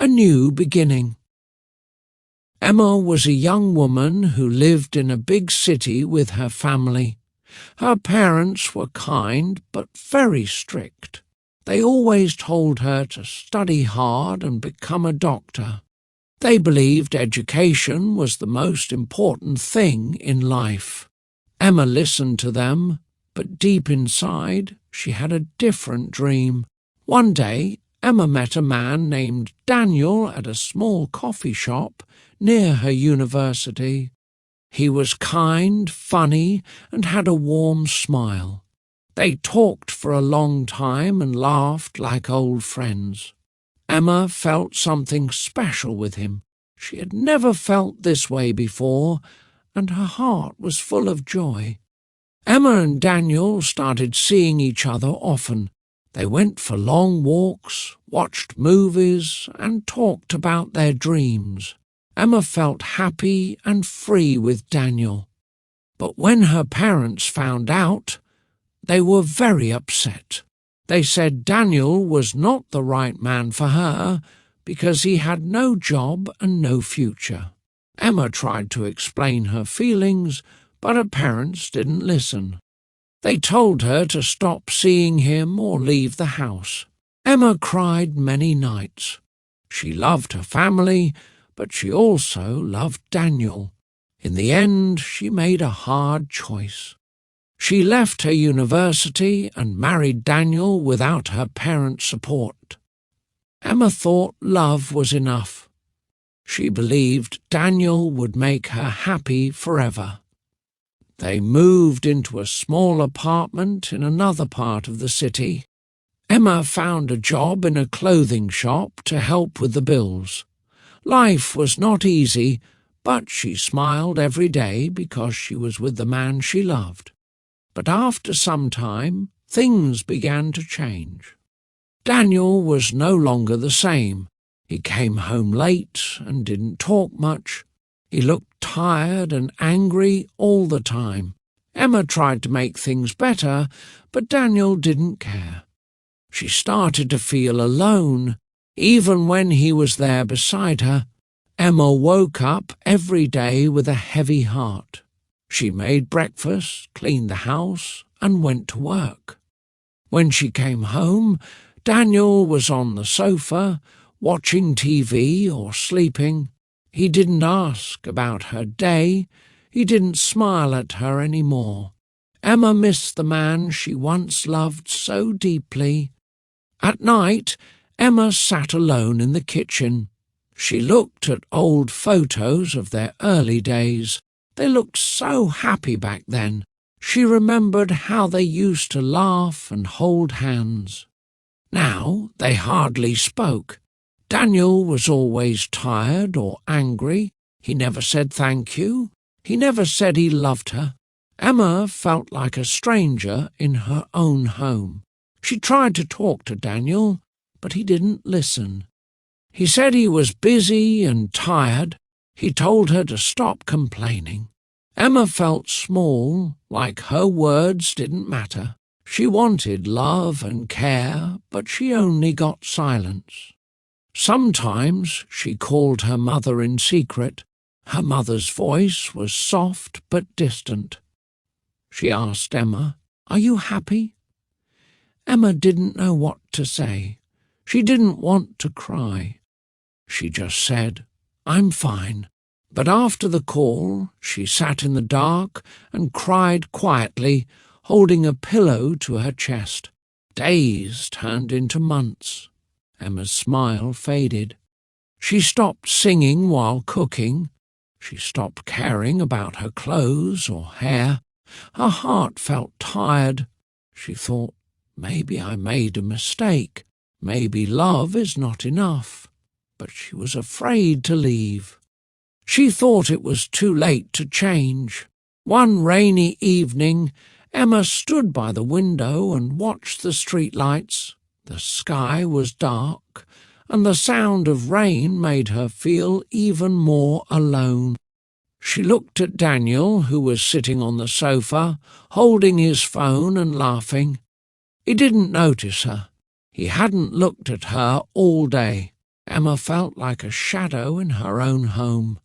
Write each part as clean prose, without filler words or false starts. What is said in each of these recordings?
A new beginning. Emma was a young woman who lived in a big city with her family. Her parents were kind but very strict. They always told her to study hard and become a doctor. They believed education was the most important thing in life. Emma listened to them, but deep inside she had a different dream. One day, Emma met a man named Daniel at a small coffee shop near her university. He was kind, funny, and had a warm smile. They talked for a long time and laughed like old friends. Emma felt something special with him. She had never felt this way before, and her heart was full of joy. Emma and Daniel started seeing each other often. They went for long walks, watched movies, and talked about their dreams. Emma felt happy and free with Daniel. But when her parents found out, they were very upset. They said Daniel was not the right man for her because he had no job and no future. Emma tried to explain her feelings, but her parents didn't listen. They told her to stop seeing him or leave the house. Emma cried many nights. She loved her family, but she also loved Daniel. In the end, she made a hard choice. She left her university and married Daniel without her parents' support. Emma thought love was enough. She believed Daniel would make her happy forever. They moved into a small apartment in another part of the city. Emma found a job in a clothing shop to help with the bills. Life was not easy, but she smiled every day because she was with the man she loved. But after some time, things began to change. Daniel was no longer the same. He came home late and didn't talk much. He looked tired and angry all the time. Emma tried to make things better, but Daniel didn't care. She started to feel alone, even when he was there beside her. Emma woke up every day with a heavy heart. She made breakfast, cleaned the house, and went to work. When she came home, Daniel was on the sofa, watching TV or sleeping. He didn't ask about her day. He didn't smile at her any more. Emma missed the man she once loved so deeply. At night, Emma sat alone in the kitchen. She looked at old photos of their early days. They looked so happy back then. She remembered how they used to laugh and hold hands. Now they hardly spoke. Daniel was always tired or angry. He never said thank you. He never said he loved her. Emma felt like a stranger in her own home. She tried to talk to Daniel, but he didn't listen. He said he was busy and tired. He told her to stop complaining. Emma felt small, like her words didn't matter. She wanted love and care, but she only got silence. Sometimes she called her mother in secret. Her mother's voice was soft but distant. She asked Emma, "Are you happy?" Emma didn't know what to say. She didn't want to cry. She just said, "I'm fine." But after the call, she sat in the dark and cried quietly, holding a pillow to her chest. Days turned into months. Emma's smile faded. She stopped singing while cooking. She stopped caring about her clothes or hair. Her heart felt tired. She thought, maybe I made a mistake. Maybe love is not enough. But she was afraid to leave. She thought it was too late to change. One rainy evening, Emma stood by the window and watched the streetlights. The sky was dark, and the sound of rain made her feel even more alone. She looked at Daniel, who was sitting on the sofa, holding his phone and laughing. He didn't notice her. He hadn't looked at her all day. Emma felt like a shadow in her own home.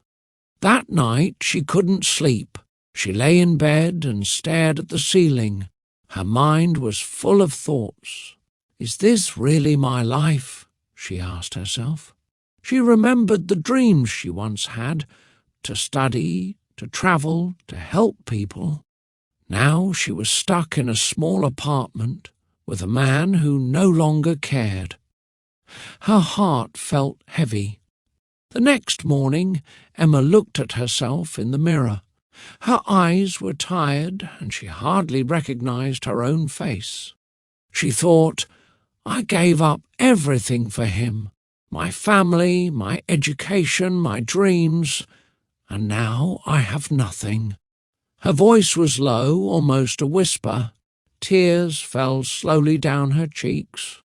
That night she couldn't sleep. She lay in bed and stared at the ceiling. Her mind was full of thoughts. "Is this really my life?" she asked herself. She remembered the dreams she once had, to study, to travel, to help people. Now she was stuck in a small apartment with a man who no longer cared. Her heart felt heavy. The next morning, Emma looked at herself in the mirror. Her eyes were tired, and she hardly recognized her own face. She thought, "I gave up everything for him, my family, my education, my dreams, and now I have nothing." Her voice was low, almost a whisper. Tears fell slowly down her cheeks.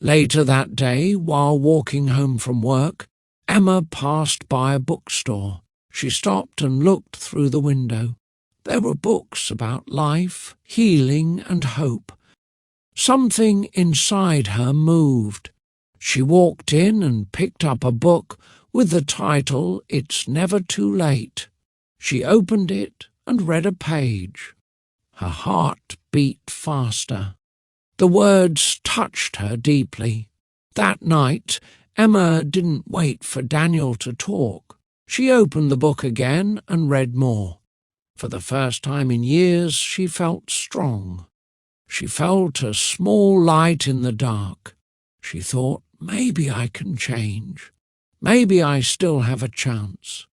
Later that day, while walking home from work, Emma passed by a bookstore. She stopped and looked through the window. There were books about life, healing, and hope. Something inside her moved. She walked in and picked up a book with the title, "It's Never Too Late." She opened it and read a page. Her heart beat faster. The words touched her deeply. That night, Emma didn't wait for Daniel to talk. She opened the book again and read more. For the first time in years, she felt strong. She felt a small light in the dark. She thought, maybe I can change. Maybe I still have a chance.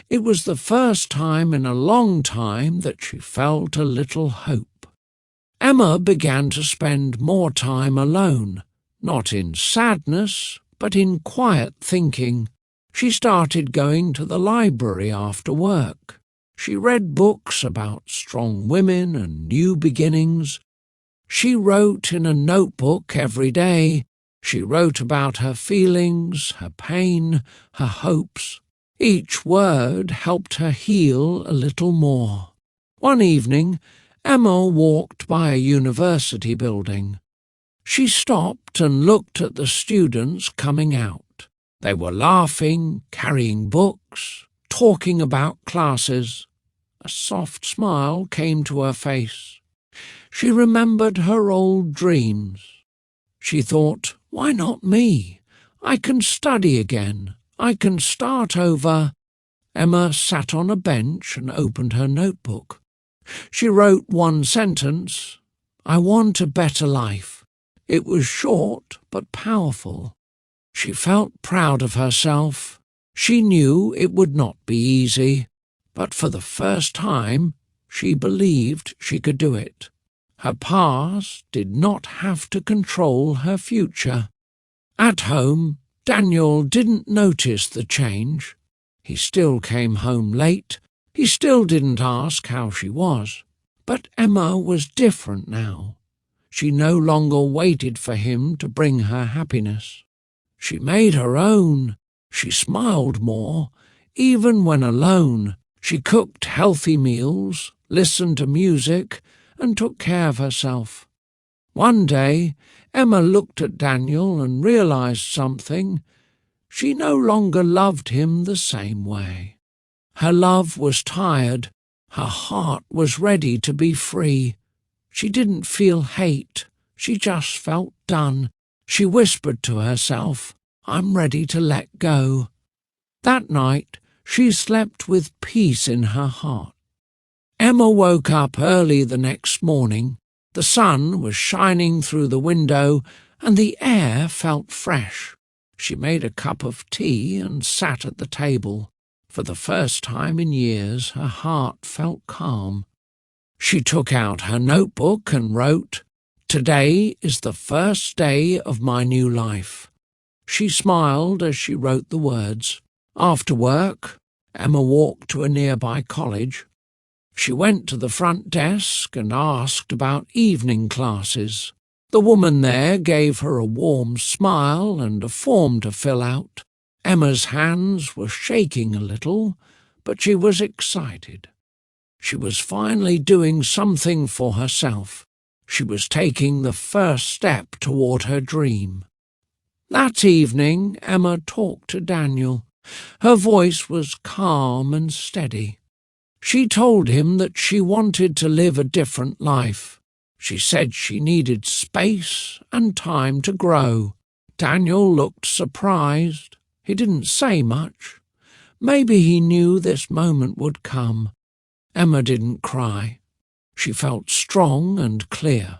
It was the first time in a long time that she felt a little hope. Emma began to spend more time alone, not in sadness, but in quiet thinking. She started going to the library after work. She read books about strong women and new beginnings. She wrote in a notebook every day. She wrote about her feelings, her pain, her hopes. Each word helped her heal a little more. One evening, Emma walked by a university building. She stopped and looked at the students coming out. They were laughing, carrying books, talking about classes. A soft smile came to her face. She remembered her old dreams. She thought, why not me? I can study again. I can start over. Emma sat on a bench and opened her notebook. She wrote one sentence, "I want a better life." It was short but powerful. She felt proud of herself. She knew it would not be easy, but for the first time she believed she could do it. Her past did not have to control her future. At home, Daniel didn't notice the change. He still came home late. He still didn't ask how she was. But Emma was different now. She no longer waited for him to bring her happiness. She made her own. She smiled more. Even when alone, she cooked healthy meals, listened to music, and took care of herself. One day, Emma looked at Daniel and realized something. She no longer loved him the same way. Her love was tired. Her heart was ready to be free. She didn't feel hate. She just felt done. She whispered to herself, "I'm ready to let go." That night, she slept with peace in her heart. Emma woke up early the next morning. The sun was shining through the window, and the air felt fresh. She made a cup of tea and sat at the table. For the first time in years, her heart felt calm. She took out her notebook and wrote, "Today is the first day of my new life." She smiled as she wrote the words. After work, Emma walked to a nearby college. She went to the front desk and asked about evening classes. The woman there gave her a warm smile and a form to fill out. Emma's hands were shaking a little, but she was excited. She was finally doing something for herself. She was taking the first step toward her dream. That evening, Emma talked to Daniel. Her voice was calm and steady. She told him that she wanted to live a different life. She said she needed space and time to grow. Daniel looked surprised. He didn't say much. Maybe he knew this moment would come. Emma didn't cry. She felt strong and clear.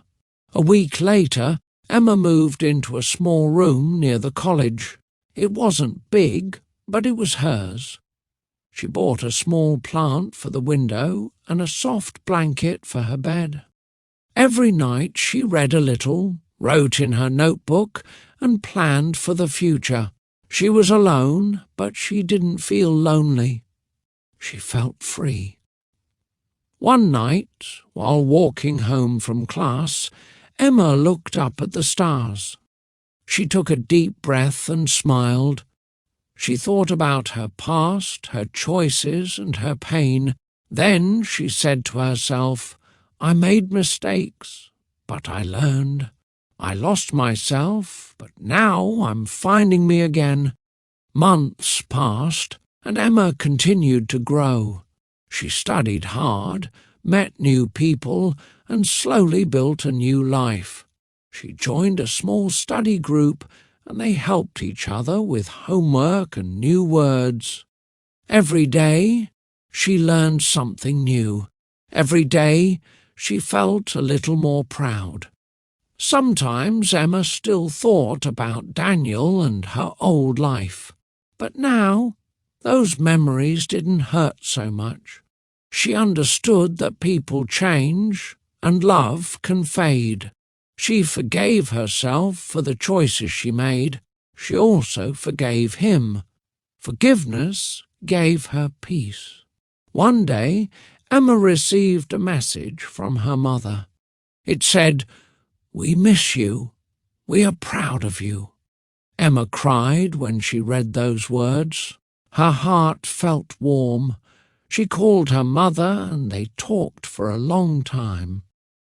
A week later, Emma moved into a small room near the college. It wasn't big, but it was hers. She bought a small plant for the window and a soft blanket for her bed. Every night she read a little, wrote in her notebook, and planned for the future. She was alone, but she didn't feel lonely. She felt free. One night, while walking home from class, Emma looked up at the stars. She took a deep breath and smiled. She thought about her past, her choices, and her pain. Then she said to herself, "I made mistakes, but I learned. I lost myself, but now I'm finding me again." Months passed, and Emma continued to grow. She studied hard, met new people, and slowly built a new life. She joined a small study group, and they helped each other with homework and new words. Every day, she learned something new. Every day, she felt a little more proud. Sometimes Emma still thought about Daniel and her old life. But now, those memories didn't hurt so much. She understood that people change and love can fade. She forgave herself for the choices she made. She also forgave him. Forgiveness gave her peace. One day, Emma received a message from her mother. It said, "We miss you. We are proud of you." Emma cried when she read those words. Her heart felt warm. She called her mother and they talked for a long time.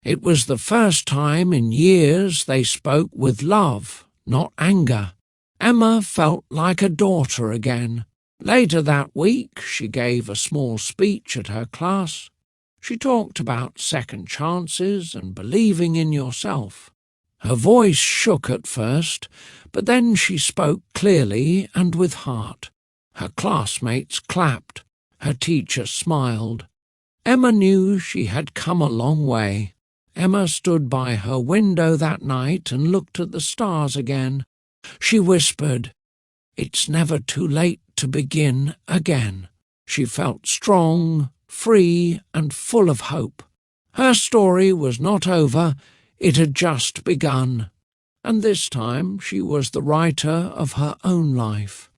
It was the first time in years they spoke with love, not anger. Emma felt like a daughter again. Later that week, she gave a small speech at her class. She talked about second chances and believing in yourself. Her voice shook at first, but then she spoke clearly and with heart. Her classmates clapped. Her teacher smiled. Emma knew she had come a long way. Emma stood by her window that night and looked at the stars again. She whispered, "It's never too late to begin again." She felt strong, free, and full of hope. Her story was not over, it had just begun. And this time she was the writer of her own life.